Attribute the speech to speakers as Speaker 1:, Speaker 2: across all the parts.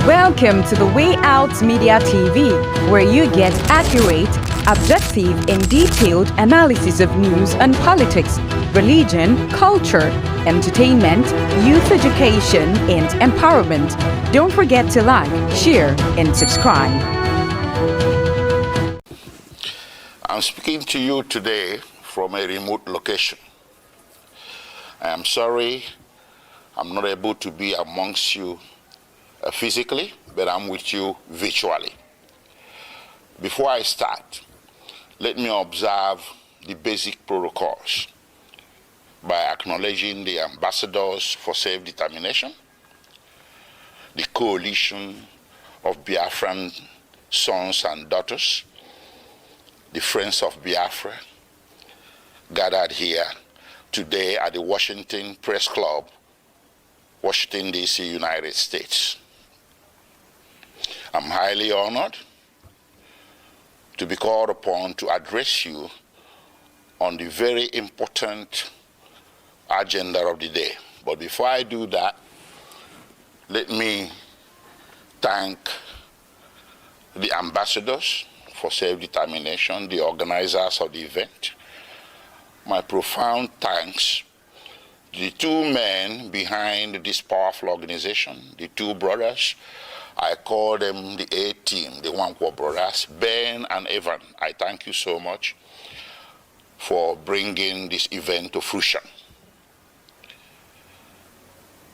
Speaker 1: Welcome to the Way Out Media TV, where you get accurate, objective, and detailed analysis of news and politics, religion, culture, entertainment, youth education, and empowerment. Don't forget to like, share, and subscribe.
Speaker 2: I'm speaking to you today from a remote location. I am sorry I'm not able to be amongst you physically, but I'm with you virtually. Before I start, let me observe the basic protocols by acknowledging the ambassadors for self-determination, the coalition of Biafran sons and daughters, the friends of Biafra gathered here today at the Washington Press Club, Washington, D.C., United States. I'm highly honored to be called upon to address you on the very important agenda of the day. But before I do that, let me thank the ambassadors for self-determination, the organizers of the event. My profound thanks to the two men behind this powerful organization, the two brothers. I call them the A-team, the Wankwo brothers, Ben and Evan. I thank you so much for bringing this event to fruition.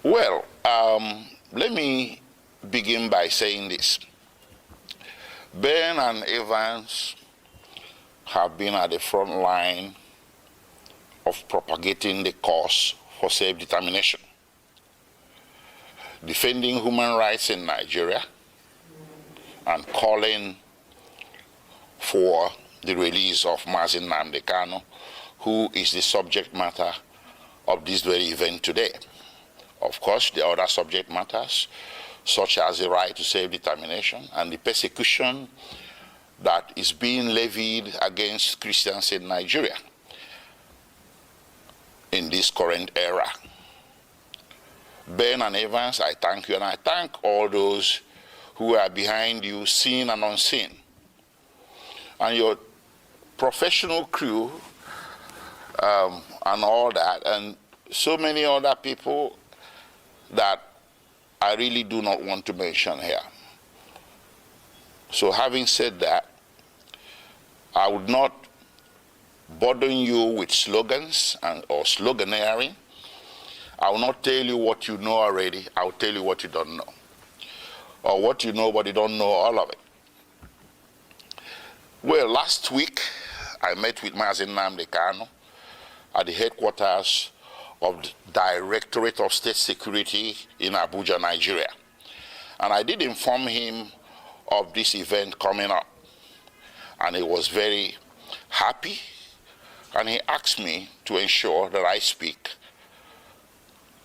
Speaker 2: Well, let me begin by saying this. Ben and Evans have been at the front line of propagating the cause for self-determination, defending human rights in Nigeria, and calling for the release of Nnamdi Kanu, who is the subject matter of this very event today. Of course, the other subject matters, such as the right to self-determination and the persecution that is being levied against Christians in Nigeria in this current era. Ben and Evans, I thank you, and I thank all those who are behind you, seen and unseen, and your professional crew and all that, and so many other people that I really do not want to mention here. So having said that, I would not burden you with slogans or sloganeering. I will not tell you what you know already. I will tell you what you don't know. Or what you know but you don't know all of it. Well, last week I met with Nnamdi Kanu at the headquarters of the Directorate of State Security in Abuja, Nigeria. And I did inform him of this event coming up. And he was very happy. And he asked me to ensure that I speak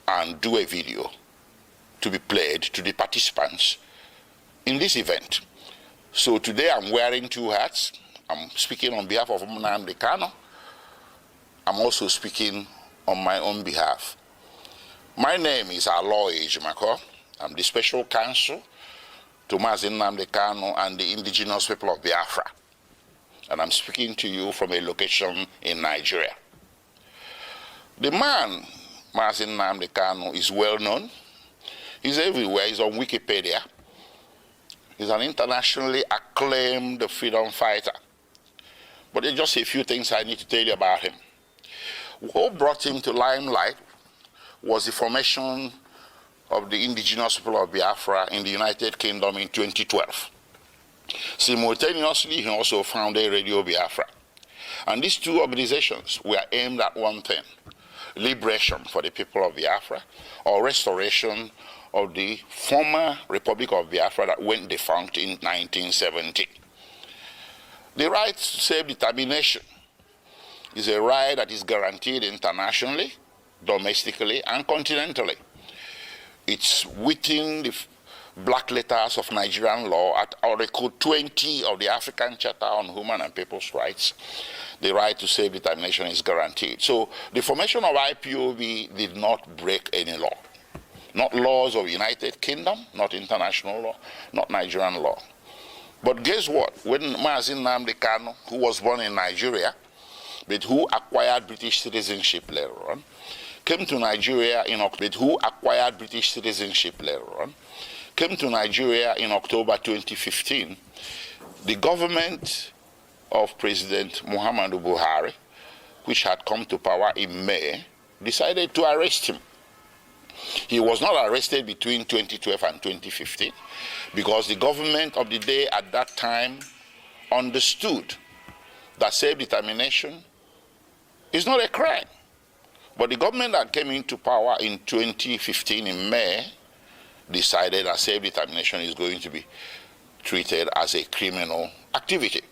Speaker 2: and do a video to be played to the participants in this event. So today I'm wearing two hats. I'm speaking on behalf of Nnamdi Kanu. I'm also speaking on my own behalf. My name is Aloy Ejimakor. I'm the special counsel to Nnamdi Kanu and the indigenous people of Biafra. And I'm speaking to you from a location in Nigeria. The man, Nnamdi Kanu, is well known. He's everywhere. He's on Wikipedia. He's an internationally acclaimed freedom fighter. But there's just a few things I need to tell you about him. What brought him to limelight was the formation of the indigenous people of Biafra in the United Kingdom in 2012. Simultaneously, he also founded Radio Biafra. And these two organizations were aimed at one thing: liberation for the people of Biafra, or restoration of the former Republic of Biafra that went defunct in 1970. The right to self-determination is a right that is guaranteed internationally, domestically, and continentally. It's within the black letters of Nigerian law at Article 20 of the African Charter on Human and People's Rights. The right to self-determination is guaranteed. So the formation of IPOB did not break any law. not laws of United Kingdom, not international law, not Nigerian law. But guess what? When Nnamdi Kanu, who was born in Nigeria, but who acquired British citizenship later on, came to Nigeria in October 2015, the government of President Muhammadu Buhari, which had come to power in May, decided to arrest him. He was not arrested between 2012 and 2015 because the government of the day at that time understood that self-determination is not a crime. But the government that came into power in 2015 in May decided that self-determination is going to be treated as a criminal activity.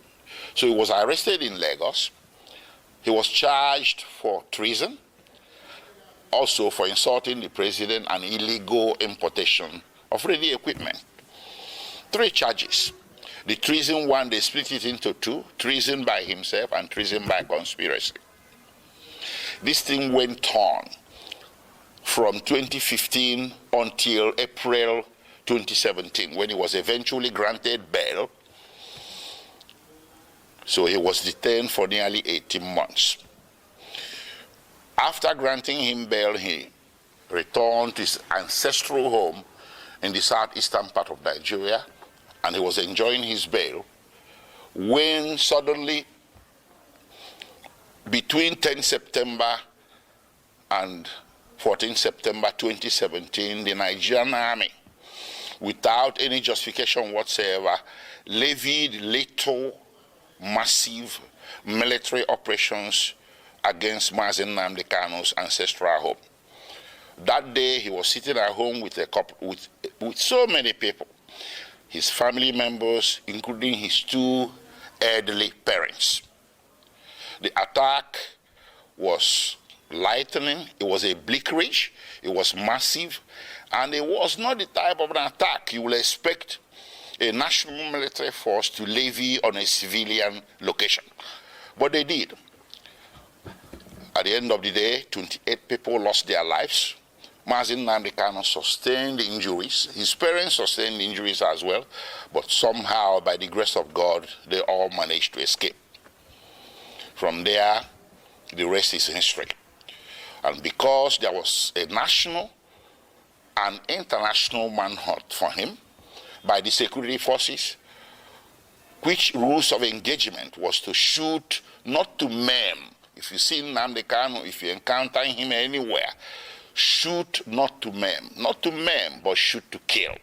Speaker 2: So he was arrested in Lagos. He was charged for treason, also for insulting the president and illegal importation of ready equipment. 3 charges. The treason one, they split it into 2, treason by himself and treason by conspiracy. This thing went on from 2015 until April 2017, when he was eventually granted bail. So he was detained for nearly 18 months. After granting him bail, he returned to his ancestral home in the southeastern part of Nigeria, and he was enjoying his bail when suddenly, between 10 September and 14 September 2017, the Nigerian army, without any justification whatsoever, levied lethal, massive military operations against Nnamdi Kanu's ancestral home. That day, he was sitting at home with so many people, his family members, including his 2 elderly parents. The attack was lightning, it was a bleakage, it was massive, and it was not the type of an attack you will expect a national military force to levy on a civilian location. But they did. At the end of the day, 28 people lost their lives. Nnamdi Kanu sustained injuries. His parents sustained injuries as well, but somehow, by the grace of God, they all managed to escape. From there, the rest is history. And because there was a national and international manhunt for him by the security forces, which rules of engagement was to shoot, not to maim. If you see Nnamdi Kanu, if you encounter him anywhere, shoot not to maim. Not to maim, but shoot to kill.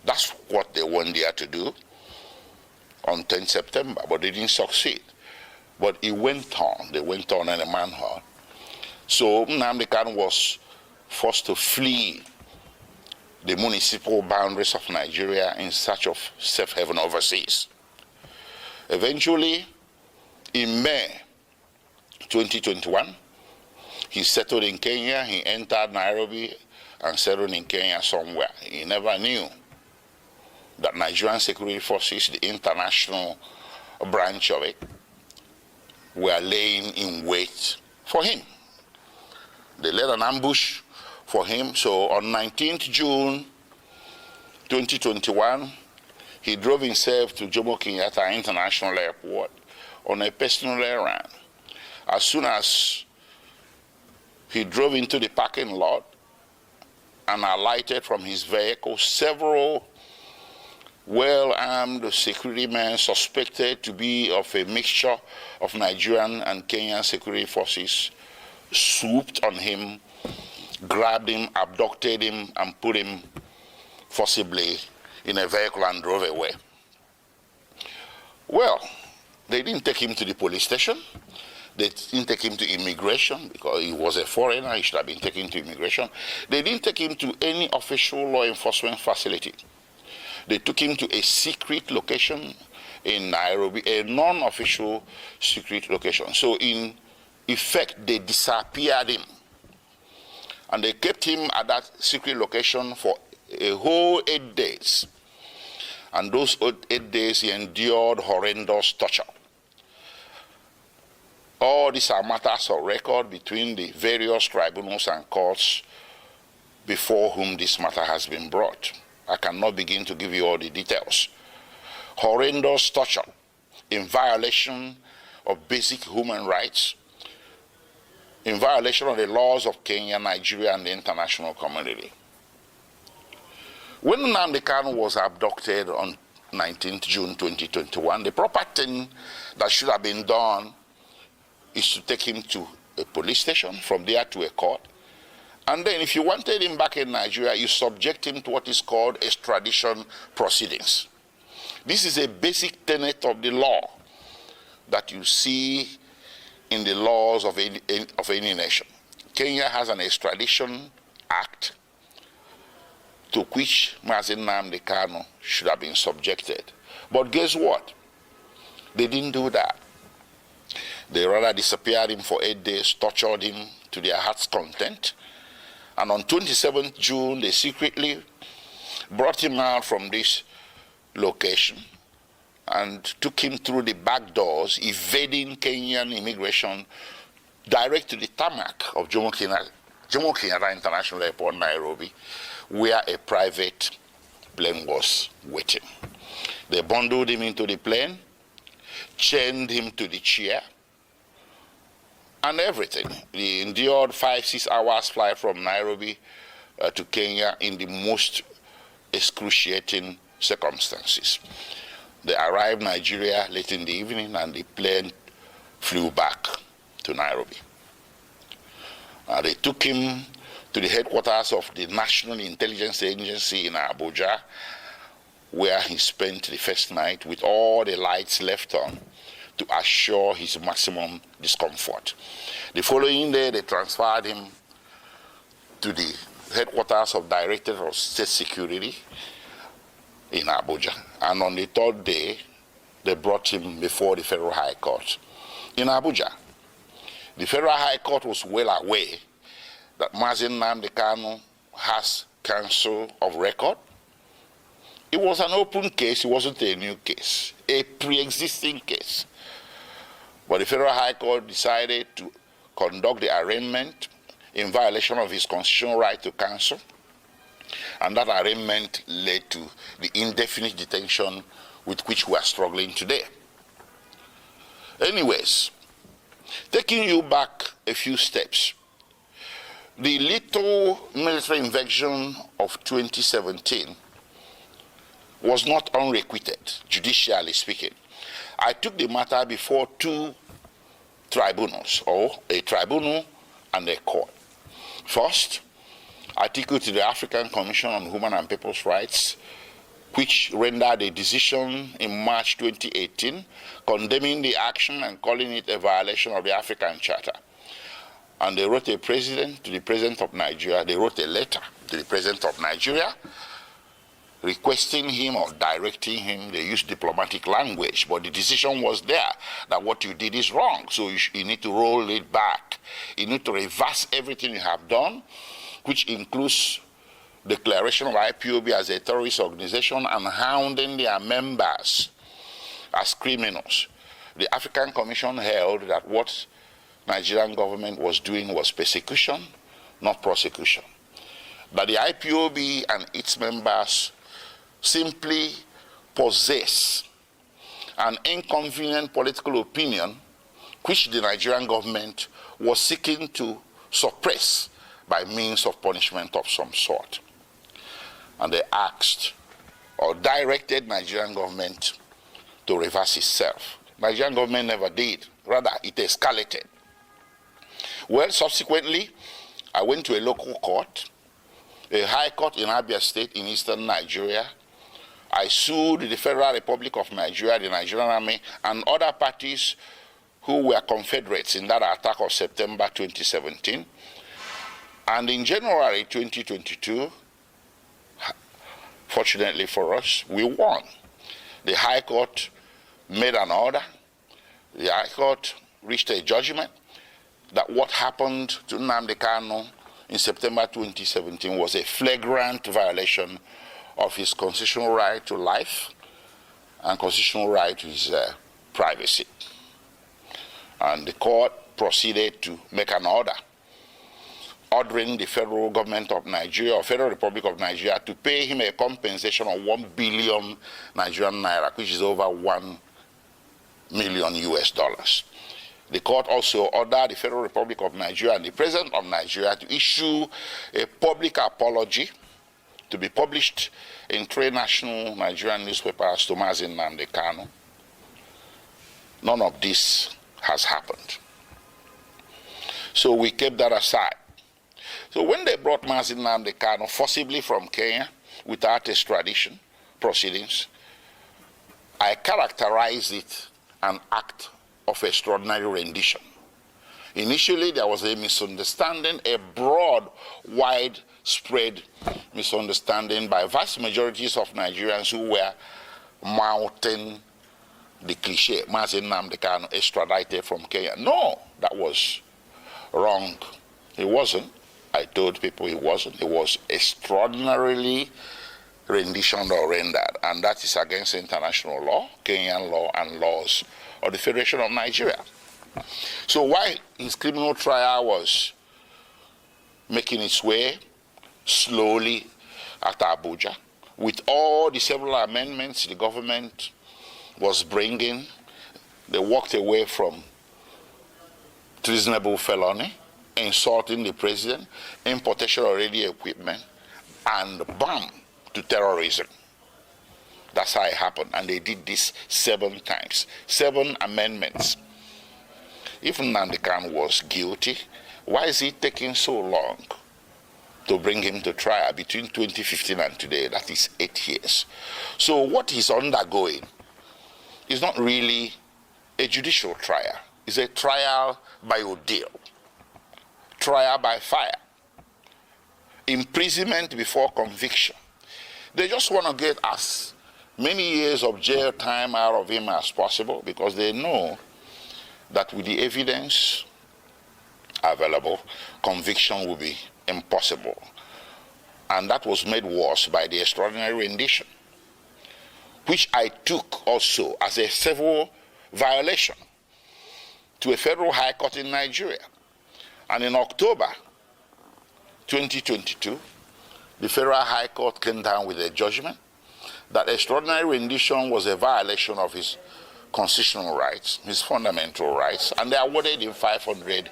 Speaker 2: That's what they went there to do on 10 September, but they didn't succeed. But it went on. They went on in a manhunt. So Nnamdi Kanu was forced to flee the municipal boundaries of Nigeria in search of safe haven overseas. Eventually, in May 2021, he settled in Kenya. He entered Nairobi and settled in Kenya somewhere. He never knew that Nigerian security forces, the international branch of it, were laying in wait for him. They led an ambush for him. So on 19th June 2021, he drove himself to Jomo Kenyatta International Airport on a personal errand. As soon as he drove into the parking lot and alighted from his vehicle, several well-armed security men suspected to be of a mixture of Nigerian and Kenyan security forces swooped on him, grabbed him, abducted him, and put him forcibly in a vehicle and drove away. Well, they didn't take him to the police station. They didn't take him to immigration because he was a foreigner. He should have been taken to immigration. They didn't take him to any official law enforcement facility. They took him to a secret location in Nairobi, a non-official secret location. So in effect, they disappeared him. And they kept him at that secret location for a whole 8 days. And those 8 days, he endured horrendous torture. All these are matters of record between the various tribunals and courts before whom this matter has been brought. I cannot begin to give you all the details. Horrendous torture in violation of basic human rights, in violation of the laws of Kenya, Nigeria, and the international community. When Nnamdi Kanu was abducted on 19th June 2021, the proper thing that should have been done is to take him to a police station, from there to a court. And then if you wanted him back in Nigeria, you subject him to what is called extradition proceedings. This is a basic tenet of the law that you see in the laws of any nation. Kenya has an extradition act to which Nnamdi Kanu should have been subjected. But guess what? They didn't do that. They rather disappeared him for 8 days, tortured him to their heart's content. And on 27th June, they secretly brought him out from this location and took him through the back doors, evading Kenyan immigration, direct to the tarmac of Jomo Kenyatta International Airport, Nairobi, where a private plane was waiting. They bundled him into the plane, chained him to the chair, and everything. He endured 5-6 hours flight from Nairobi to Kenya in the most excruciating circumstances. They arrived in Nigeria late in the evening, and the plane flew back to Nairobi. They took him to the headquarters of the National Intelligence Agency in Abuja, where he spent the first night with all the lights left on to assure his maximum discomfort. The following day, they transferred him to the headquarters of Directorate of State Security in Abuja. And on the third day, they brought him before the Federal High Court in Abuja. The Federal High Court was well aware that Nnamdi Kanu has counsel of record. It was an open case, it wasn't a new case, a pre-existing case. But the Federal High Court decided to conduct the arraignment in violation of his constitutional right to counsel, and that arraignment led to the indefinite detention with which we are struggling today. Anyways, taking you back a few steps, the little military invasion of 2017 was not unrequited, judicially speaking. I took the matter before two tribunals, or a tribunal and a court. First, I took it to the African Commission on Human and People's Rights, which rendered a decision in March 2018 condemning the action and calling it a violation of the African Charter. And they wrote to the President of Nigeria, they wrote a letter to the President of Nigeria requesting him or directing him. They used diplomatic language, but the decision was there that what you did is wrong, so you need to roll it back. You need to reverse everything you have done, which includes declaration of IPOB as a terrorist organization and hounding their members as criminals. The African Commission held that what Nigerian government was doing was persecution, not prosecution. That the IPOB and its members simply possess an inconvenient political opinion which the Nigerian government was seeking to suppress by means of punishment of some sort. And they asked or directed Nigerian government to reverse itself. Nigerian government never did. Rather, it escalated. Well, subsequently, I went to a local court, a high court in Abia State in eastern Nigeria. I sued the Federal Republic of Nigeria, the Nigerian Army, and other parties who were Confederates in that attack of September 2017. And in January 2022, fortunately for us, we won. The High Court made an order. The High Court reached a judgment that what happened to Nnamdi Kanu in September 2017 was a flagrant violation of his constitutional right to life and constitutional right to his privacy. And the court proceeded to make an order ordering the federal government of Nigeria or Federal Republic of Nigeria to pay him a compensation of 1 billion Nigerian naira, which is over $1 million US. The court also ordered the Federal Republic of Nigeria and the President of Nigeria to issue a public apology to be published in 3 national Nigerian newspapers to Nnamdi Kanu. None of this has happened. So we kept that aside. So when they brought Nnamdi Kanu forcibly from Kenya without extradition proceedings, I characterized it an act of extraordinary rendition. Initially, there was a misunderstanding, a broad, widespread misunderstanding by vast majorities of Nigerians who were mouthing the cliche, Nnamdi Kanu extradited from Kenya. No, that was wrong. He wasn't. I told people he wasn't. He was extraordinarily renditioned or rendered, and that is against international law, Kenyan law, and laws of the Federation of Nigeria. So while his criminal trial was making its way slowly at Abuja, with all the several amendments the government was bringing, they walked away from treasonable felony, insulting the president, importation of radio equipment, and bam, to terrorism. That's how it happened. And they did this 7 times, 7 amendments. If Nnamdi Kanu was guilty, why is it taking so long to bring him to trial between 2015 and today? That is 8 years. So what he's undergoing is not really a judicial trial. It's a trial by ordeal, trial by fire, imprisonment before conviction. They just want to get as many years of jail time out of him as possible, because they know that with the evidence available, conviction will be impossible. And that was made worse by the extraordinary rendition, which I took also as a civil violation to a federal high court in Nigeria. And in October 2022, the federal high court came down with a judgment that extraordinary rendition was a violation of his constitutional rights, his fundamental rights, and they awarded him 500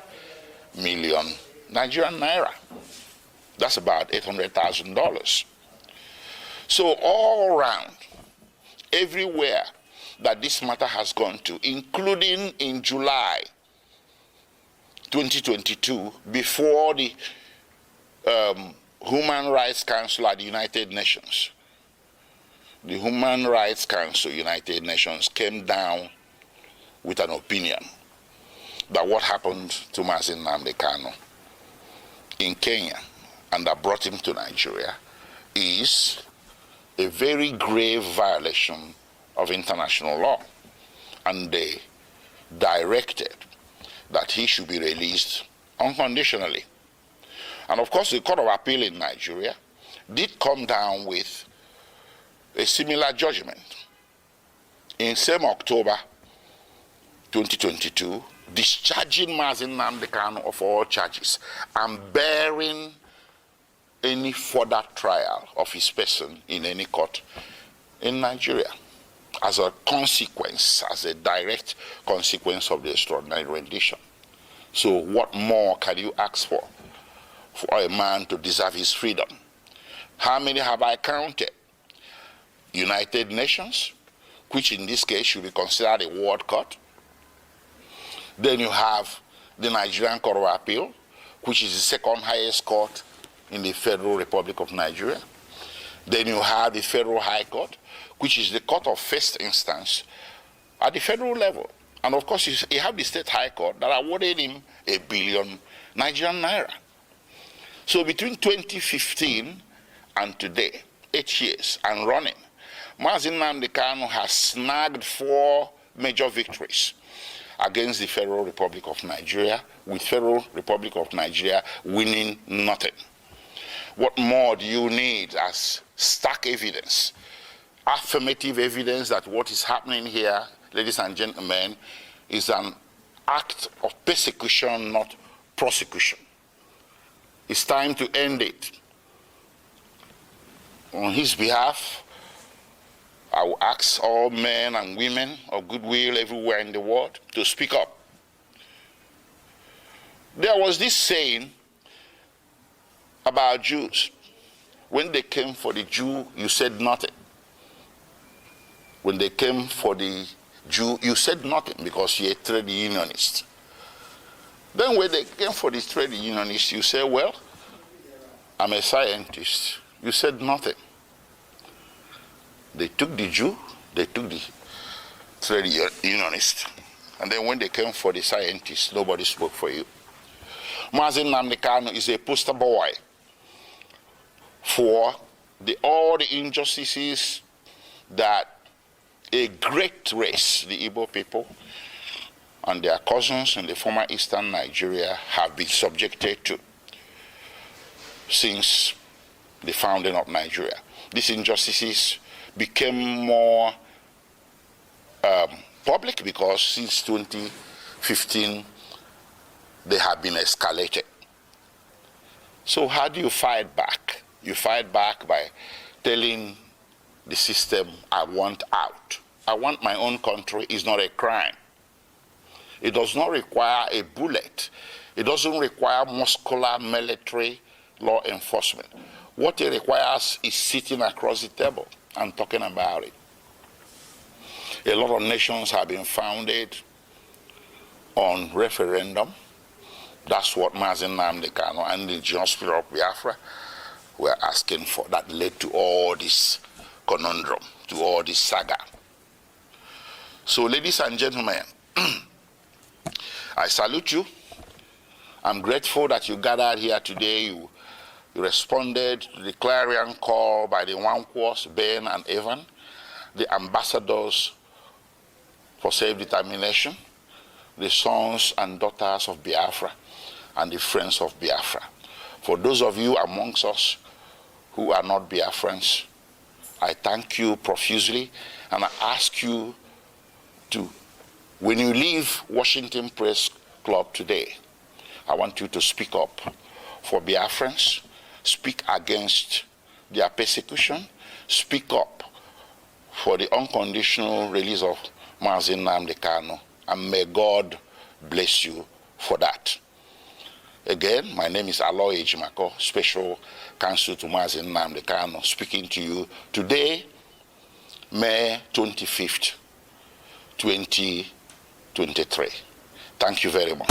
Speaker 2: million Nigerian naira. That's about $800,000. So all around, everywhere that this matter has gone to, including in July 2022, before the Human Rights Council at the United Nations, the Human Rights Council, United Nations, came down with an opinion that what happened to Nnamdi Kanu in Kenya and that brought him to Nigeria is a very grave violation of international law. And they directed that he should be released unconditionally. And of course, the Court of Appeal in Nigeria did come down with a similar judgment in same October 2022, discharging Nnamdi Kanu of all charges and bearing any further trial of his person in any court in Nigeria as a consequence, as a direct consequence of the extraordinary rendition. So what more can you ask for a man to deserve his freedom? How many have I counted? United Nations, which in this case should be considered a world court. Then you have the Nigerian Court of Appeal, which is the second highest court in the Federal Republic of Nigeria. Then you have the Federal High Court, which is the court of first instance at the federal level. And of course, you have the State High Court that awarded him 1 billion Nigerian naira. So between 2015 and today, 8 years and running, Nnamdi Kanu has snagged 4 major victories against the Federal Republic of Nigeria, with Federal Republic of Nigeria winning nothing. What more do you need as stark evidence, affirmative evidence that what is happening here, ladies and gentlemen, is an act of persecution, not prosecution? It's time to end it. On his behalf, I will ask all men and women of goodwill everywhere in the world to speak up. There was this saying about Jews. When they came for the Jew, you said nothing. When they came for the Jew, you said nothing because you're a trade unionist. Then when they came for the trade unionist, you said, well, I'm a scientist. You said nothing. They took the Jew, they took the trade unionist. And then when they came for the scientists, nobody spoke for you. Nnamdi Kanu is a poster boy for all the injustices that a great race, the Igbo people, and their cousins in the former eastern Nigeria have been subjected to since the founding of Nigeria. These injustices became more public because since 2015 they have been escalated. So how do you fight back? You fight back by telling the system, I want out. I want my own country is not a crime. It does not require a bullet. It doesn't require muscular military law enforcement. What it requires is sitting across the table and talking about it. A lot of nations have been founded on referendum. That's what Nnamdi Kanu and the indigenous people of Biafra were asking for. That led to all this conundrum, to all this saga. So, ladies and gentlemen, I salute you. I'm grateful that you gathered here today. You responded to the clarion call by the Nwankwo, Ben and Evan, the ambassadors for self-determination, the sons and daughters of Biafra, and the friends of Biafra. For those of you amongst us who are not Biafrans, I thank you profusely, and I ask you to, when you leave Washington Press Club today, I want you to speak up for Biafrans, speak against their persecution, speak up for the unconditional release of Nnamdi Kanu, and may God bless you for that. Again, my name is Aloy Ejimakor, Special Counsel to Nnamdi Kanu, speaking to you today, May 25th, 2023. Thank you very much.